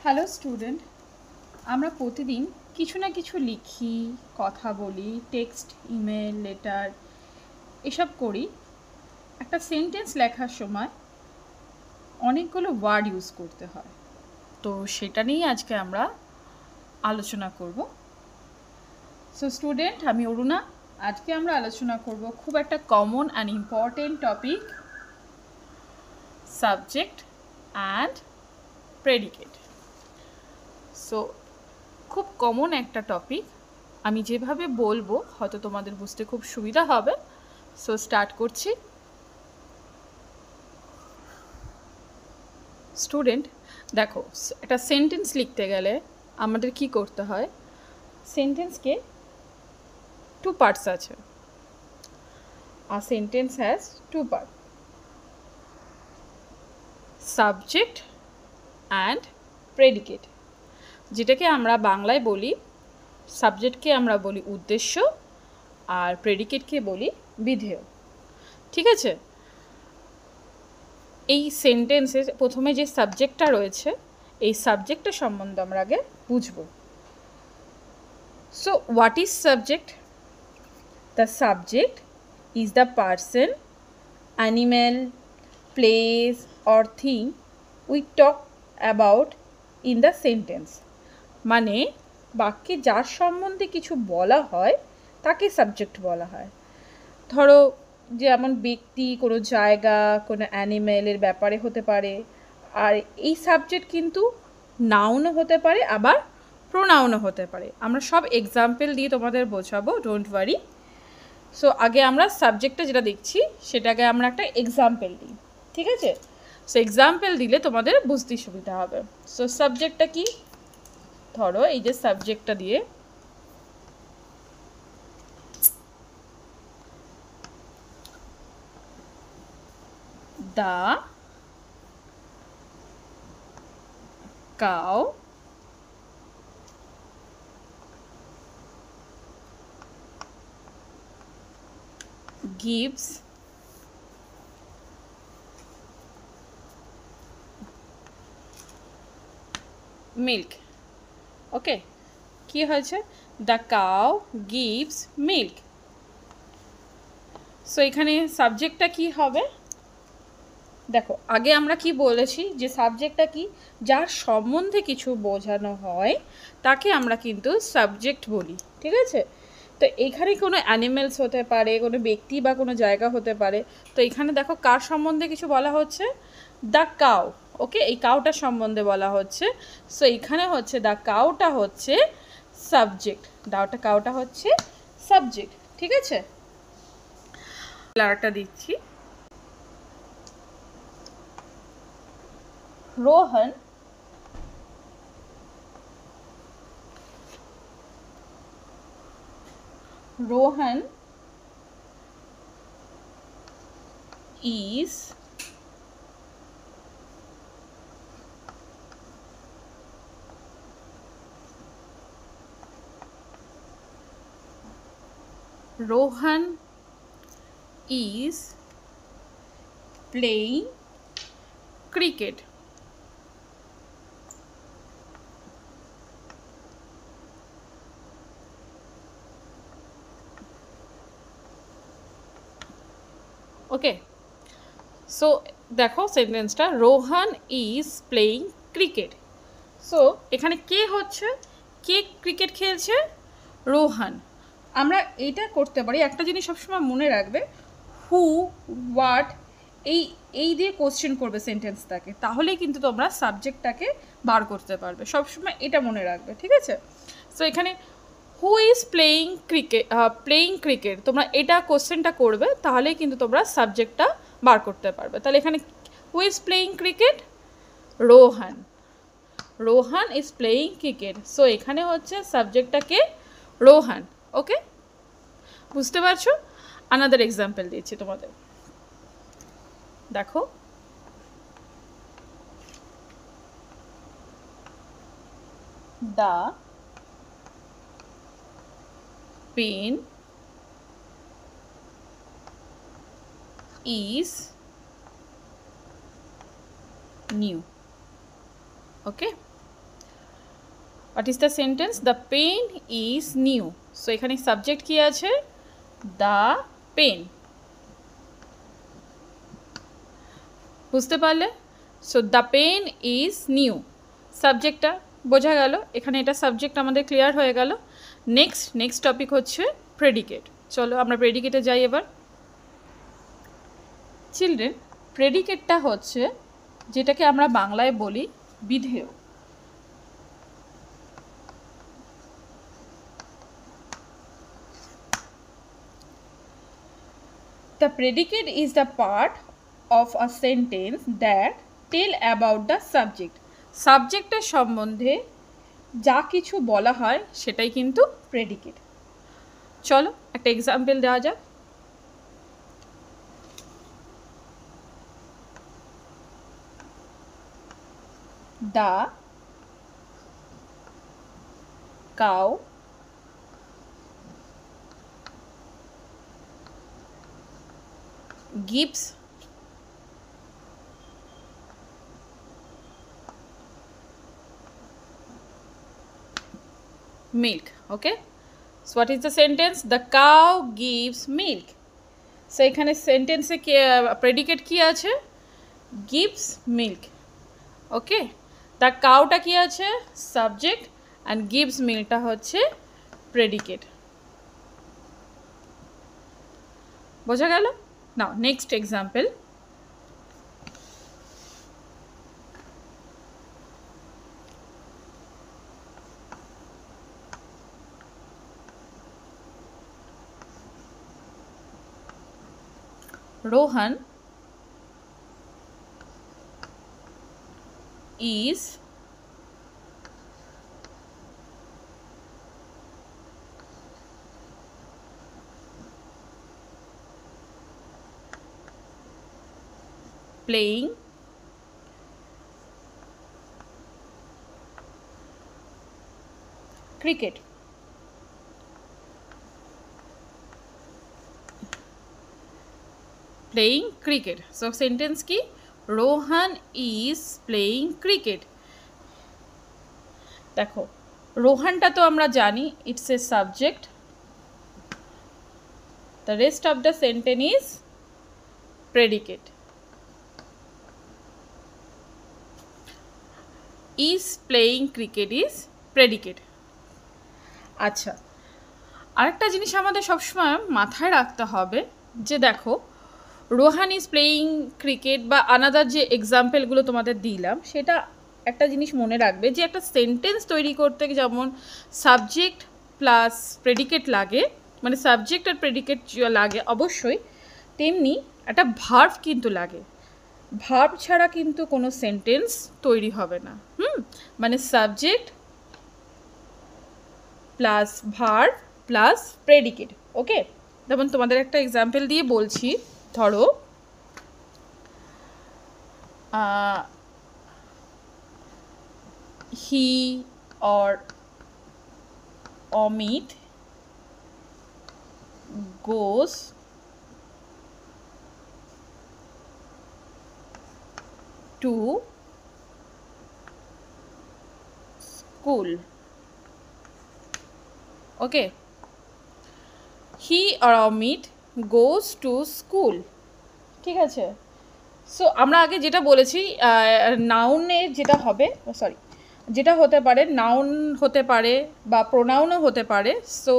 Hello student, আমরা প্রতিদিন কিছু না কিছু লিখি, কথা বলি, টেক্সট, ইমেল, লেটার এসব করি। একটা সেন্টেন্স লেখার সময় অনেকগুলো ওয়ার্ড ইউজ করতে হয়, তো সেটা নিয়েই আজকে আমরা আলোচনা করব। সো স্টুডেন্ট, আমি অরুণা। আজকে আমরা আলোচনা করব খুব একটা common and important topic, subject and predicate. So খুব কমন একটা টপিক, আমি যেভাবে বলবো হয়তো তোমাদের বুঝতে খুব সুবিধা হবে। সো স্টার্ট করছি। স্টুডেন্ট দেখো, একটা সেন্টেন্স লিখতে গেলে আমাদের কি করতে হয়? সেন্টেন্সকে টু পার্টস আছে। আর sentence has two part, subject and predicate, যেটাকে আমরা বাংলায় বলি, সাবজেক্টকে আমরা বলি উদ্দেশ্য আর প্রেডিকেটকে বলি বিধেয়। ঠিক আছে? এই সেন্টেন্সের প্রথমে যে সাবজেক্টটা রয়েছে, এই সাবজেক্টটা সম্বন্ধে আমরা আগে বুঝব। So what is subject? The subject is the person, animal, place or thing we talk about in the sentence. মানে বাক্যে যার সম্বন্ধে কিছু বলা হয় তাকে সাবজেক্ট বলা হয়। ধরো, যেমন ব্যক্তি, কোনো জায়গা, কোনো অ্যানিমেলের ব্যাপারে হতে পারে। আর এই সাবজেক্ট কিন্তু নাউনও হতে পারে, আবার প্রোনাউনও হতে পারে। আমরা সব এক্সাম্পল দিয়ে তোমাদের বোঝাবো, ডোন্ট ওয়ারি। সো আগে আমরা সাবজেক্টটা যেটা দেখছি সেটাকে আমরা একটা এক্সাম্পল দিই, ঠিক আছে? সো এক্সাম্পল দিলে তোমাদের বুঝতে সুবিধা হবে। সো সাবজেক্টটা কি? ধরো এই যে সাবজেক্টটা দিয়ে the cow gives milk. ওকে, কি হয়েছে? The cow gives milk. So এখানে সাবজেক্টটা কি হবে? দেখো, আগে আমরা কি বলেছি যে সাবজেক্টটা কি? যার সম্বন্ধে কিছু বোঝানো হয় তাকে আমরা কিন্তু সাবজেক্ট বলি, ঠিক আছে? তো এখানে কোনো অ্যানিমেলস হতে পারে, কোনো ব্যক্তি বা কোনো জায়গা হতে পারে। তো এখানে দেখো কার সম্বন্ধে কিছু বলা হচ্ছে? The cow. ওকে, এই কাউটার সম্বন্ধে বলা হচ্ছে। সো এখানে হচ্ছে দ্য কাউটা হচ্ছে সাবজেক্ট, কাউটা হচ্ছে সাবজেক্ট, ঠিক আছে? আরেকটা দিচ্ছি। Rohan is playing cricket. Okay, so দেখো সেন্টেন্সটা, Rohan is playing cricket. So এখানে কে হচ্ছে? কে ক্রিকেট খেলছে? রোহান। আমরা এটা করতে পারি, একটা জিনিস সবসময় মনে রাখবে, হু, হোয়াট, এই দিয়ে কোশ্চেন করবে সেন্টেন্সটাকে, তাহলেই কিন্তু তোমরা সাবজেক্টটাকে বার করতে পারবে। সবসময় এটা মনে রাখবে, ঠিক আছে? সো এখানে হু ইজ প্লেইং ক্রিকেট, তোমরা এটা কোশ্চেনটা করবে, তাহলেই কিন্তু তোমরা সাবজেক্টটা বার করতে পারবে। তাহলে এখানে who is playing cricket? Rohan is playing cricket. So এখানে হচ্ছে সাবজেক্টটাকে রোহান। ওকে, বুঝতে পারছো? আনাদার এক্সাম্পল দিচ্ছি তোমাদের, দেখো। The pen is new. Okay, what is the sentence? The pen is new. So এখানে সাবজেক্ট কি আছে? The pen. বুঝতে পারলে? So the pen is new, সাবজেক্টটা বোঝা গেল, এখানে এটা সাবজেক্ট আমাদের ক্লিয়ার হয়ে গেল। নেক্সট টপিক হচ্ছে প্রেডিকেট। চলো আমরা প্রেডিকেটে যাই এবার। চিলড্রেন, প্রেডিকেটটা হচ্ছে যেটাকে আমরা বাংলায় বলি বিধেয়। The predicate is the part of a sentence that tell about the subject. সাবজেক্টের সম্বন্ধে যা কিছু বলা হয় সেটাই কিন্তু প্রেডিকেট। চলো একটা এক্সাম্পল দেওয়া যাক। The cow gives milk. Okay, so what is the sentence? The cow gives milk. So এখানে সেন্টেন্সে প্রেডিকেট কি আছে? gives milk. ওকে, দ্য কাউটা কি আছে? সাবজেক্ট, অ্যান্ড gives milkটা হচ্ছে প্রেডিকেট। বোঝা গেল? Now next example. Rohan is playing cricket. Playing cricket. So sentence ki Rohan is playing cricket. দেখো রোহানটা তো আমরা জানি it's a subject. The rest of the sentence is predicate. Is playing cricket is predicate. আচ্ছা, আরেকটা জিনিস আমাদের সবসময় মাথায় রাখতে হবে যে দেখো রোহান ইজ প্লেয়িং ক্রিকেট বা আনাদার যে এক্সাম্পলগুলো তোমাদের দিলাম, সেটা একটা জিনিস মনে রাখবে যে একটা সেন্টেন্স তৈরি করতে যেমন সাবজেক্ট প্লাস প্রেডিকেট লাগে, মানে সাবজেক্ট আর প্রেডিকেট লাগে অবশ্যই, তেমনি একটা ভার্ব কিন্তু লাগে। ভার্ব ছাড়া কিন্তু কোনো সেন্টেন্স তৈরি হবে না। মানে subject plus verb plus predicate. Okay, যেমন তোমাদের একটা এক্সাম্পল দিয়ে বলছি। ধরো he or Amit goes to school. Okay, he or Amit goes to school. ঠিক আছে, সো আমরা আগে যেটা বলেছি নাউনে যেটা হবে, সরি যেটা হতে পারে নাউন হতে পারে বা প্রোনাউনও হতে পারে। সো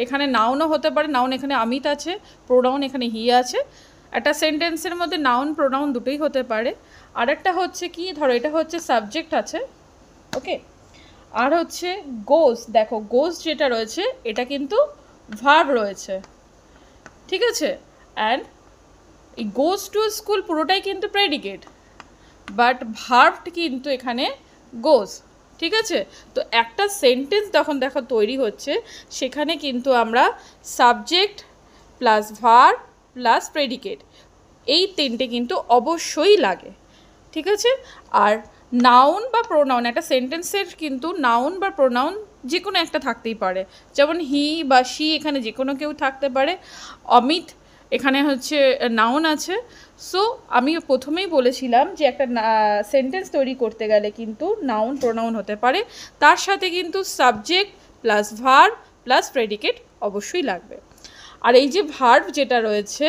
এখানে নাউনও হতে পারে, নাউন এখানে অমিত আছে, প্রোনাউন এখানে হি আছে। একটা সেন্টেন্সের মধ্যে নাউন প্রোনাউন দুটোই হতে পারে। আর একটা হচ্ছে কি, ধরো এটা হচ্ছে সাবজেক্ট আছে, ওকে, আর হচ্ছে গোস। দেখো গোস যেটা রয়েছে এটা কিন্তু ভার্ব রয়েছে, ঠিক আছে। অ্যান্ড এই গোস টু স্কুল পুরোটাই কিন্তু প্রেডিকেট, বাট ভার্ব কিন্তু এখানে গোস, ঠিক আছে। তো একটা সেন্টেন্স যখন দেখো তৈরি হচ্ছে সেখানে কিন্তু আমরা subject plus verb plus predicate এই তিনটে কিন্তু অবশ্যই লাগে, ঠিক আছে। আর নাউন বা প্রোনাউন, একটা সেন্টেন্সের কিন্তু নাউন বা প্রোনাউন যে কোনো একটা থাকতেই পারে, যেমন হি বা শি এখানে যে কোনো কেউ থাকতে পারে। অমিত এখানে হচ্ছে নাউন আছে। সো আমি প্রথমেই বলেছিলাম যে একটা সেন্টেন্স তৈরি করতে গেলে কিন্তু নাউন প্রোনাউন হতে পারে, তার সাথে কিন্তু subject plus verb plus predicate অবশ্যই লাগবে। আর এই যে ভার্ব যেটা রয়েছে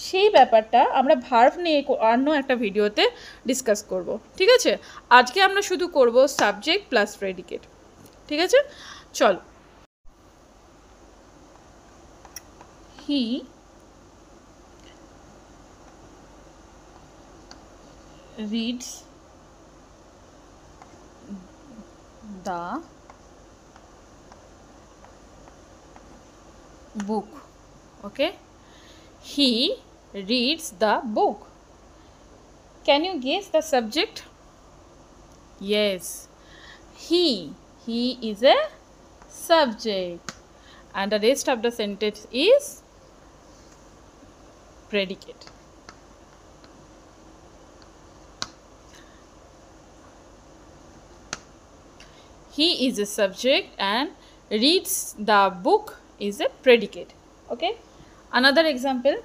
সেই ব্যাপারটা আমরা ভার্ব নিয়ে অন্য একটা ভিডিওতে ডিসকাস করব, ঠিক আছে? আজকে আমরা শুধু করব সাবজেক্ট প্লাস প্রেডিকেট, ঠিক আছে? চলো। হি reads the book. Okay, he reads the book. Can you guess the subject? Yes, he is a subject, and the rest of the sentence is predicate. He is a subject and reads the book is a predicate. Okay, another example.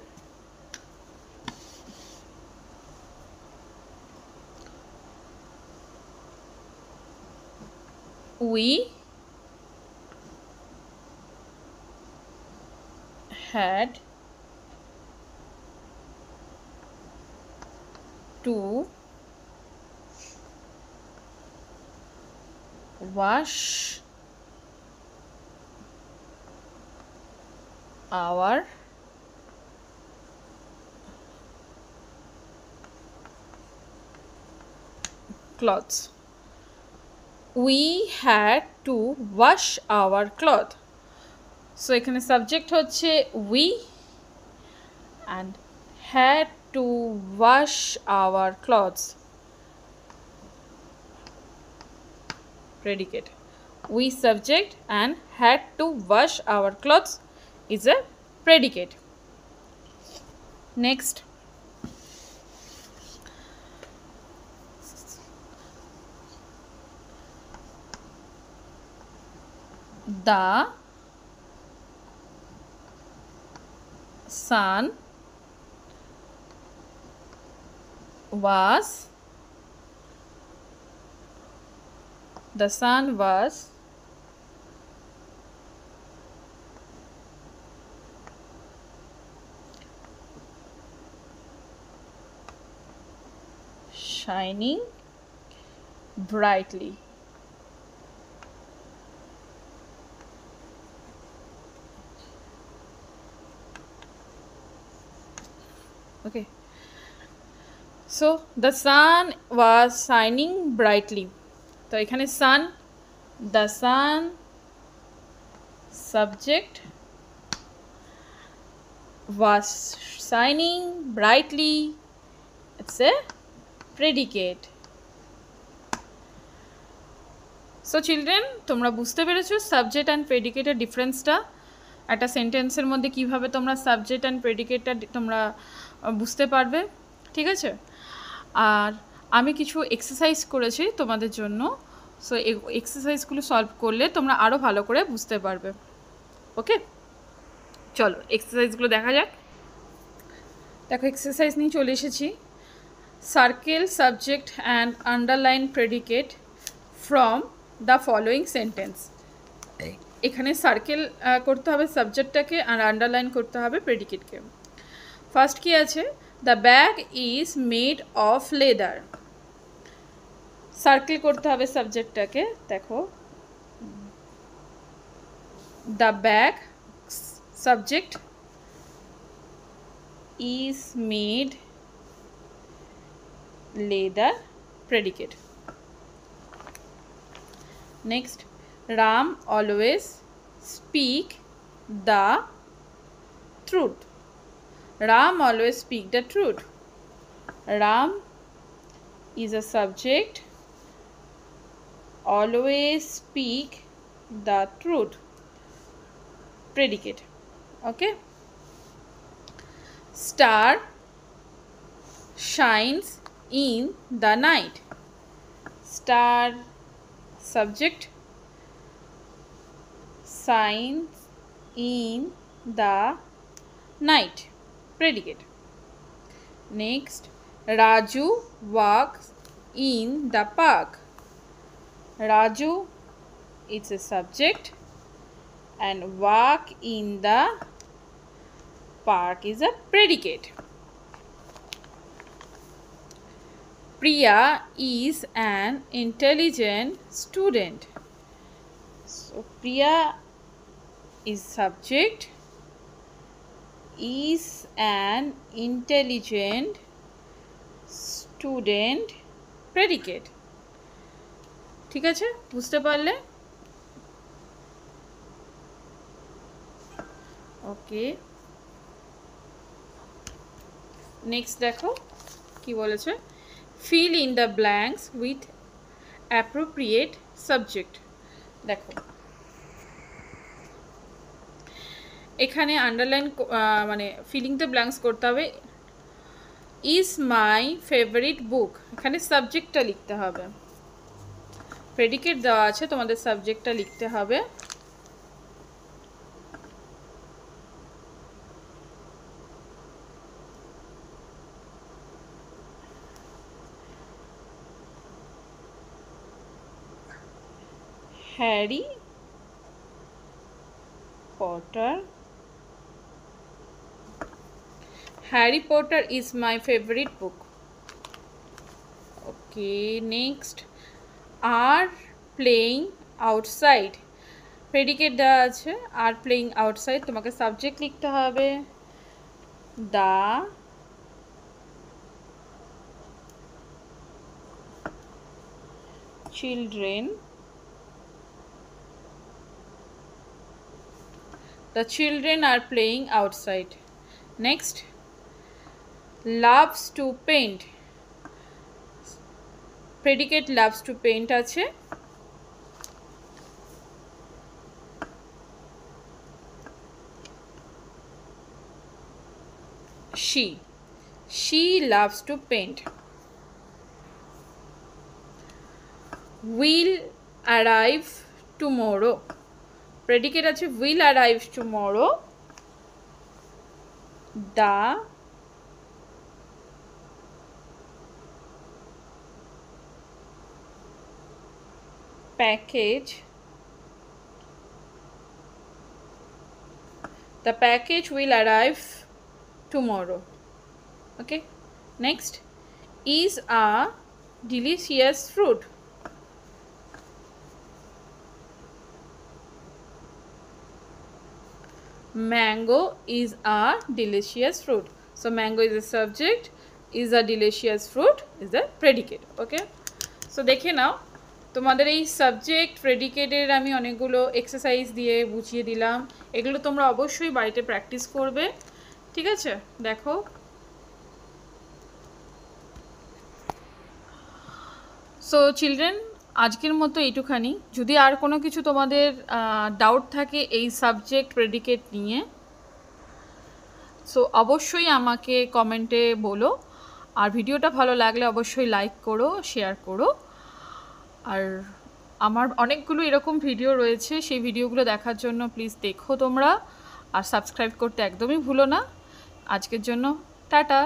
We had to wash our clothes. We had to wash our cloth. So এখানে subject হচ্ছে we and had to wash our clothes. Predicate. We subject and had to wash our clothes is a predicate. Next. The sun was shining brightly. Okay, so the sun was shining brightly. তো এখানে sun, the sun subject, was shining brightly, it's a predicate. So children, তোমরা বুঝতে পেরেছো subject and প্রেডিকেটের ডিফারেন্সটা, একটা সেন্টেন্সের মধ্যে কিভাবে তোমরা সাবজেক্ট অ্যান্ড প্রেডিকেটটা তোমরা বুঝতে পারবে, ঠিক আছে? আর আমি কিছু এক্সারসাইজ করেছি তোমাদের জন্য, সো এই এক্সারসাইজগুলো সলভ করলে তোমরা আরও ভালো করে বুঝতে পারবে। ওকে, চলো এক্সারসাইজগুলো দেখা যাক। দেখো এক্সারসাইজ নিয়ে চলে এসেছি। Circle subject and underline predicate from the following sentence. এখানে সার্কেল করতে হবে সাবজেক্টটাকে আর আন্ডারলাইন করতে হবে প্রেডিকেটকে। ফার্স্ট কি আছে? The bag is made of leather. Circle করতে হবে সাবজেক্টটাকে। দেখো the bag subject is made leather predicate. Next, Ram always speak the truth. Ram always speak the truth. Ram is a subject, always speak the truth predicate. Okay, star shines in the night. Star subject, shines in the night predicate. Next, Raju walks in the park. Raju is a subject and walk in the park is a predicate. Priya is an intelligent student. So Priya is subject, is an intelligent student predicate. ঠিক আছে, বুঝতে পারলে? ওকে, next দেখো কি বলেছে, fill in the blanks with appropriate subject. দেখো এখানে underline মানে ফিলিং দ্য ব্ল্যাঙ্কস করতে হবে। ইজ মাই ফেভারিট বুক, এখানে সাবজেক্টটা লিখতে হবে। প্রেডিকেট দেওয়া আছে, তোমাদের সাবজেক্টটা লিখতে হবে। Harry Potter, Harry Potter is my favorite book. Okay, next, are playing outside. Predicate দেওয়া আছে, are playing outside, তোমাকে সাবজেক্ট লিখতে হবে। The children are playing outside. Next, loves to paint. Predicate loves to paint আছে। she loves to paint. will arrive tomorrow. Predicate আছে will arrive tomorrow. The package will arrive tomorrow. Okay, next, is a delicious fruit. Mango is a delicious fruit. So mango is a subject, is a delicious fruit is a predicate. Okay, so দেখে নাও তোমাদের এই subject প্রেডিকেটের আমি অনেকগুলো exercise দিয়ে বুঝিয়ে দিলাম, এগুলো তোমরা অবশ্যই বাড়িতে প্র্যাকটিস করবে। ঠিক আছে, দেখো সো চিলড্রেন, আজকের মতো এইটুখানি। যদি আর কোনো কিছু তোমাদের ডাউট থাকে এই সাবজেক্ট প্রেডিকেট নিয়ে, সো অবশ্যই আমাকে কমেন্টে বলো। আর ভিডিওটা ভালো লাগলে অবশ্যই লাইক করো, শেয়ার করো। আর আমার অনেকগুলো এরকম ভিডিও রয়েছে, সেই ভিডিওগুলো দেখার জন্য প্লিজ দেখো তোমরা, আর সাবস্ক্রাইব করতে একদমই ভুলো না। আজকের জন্য টাটা।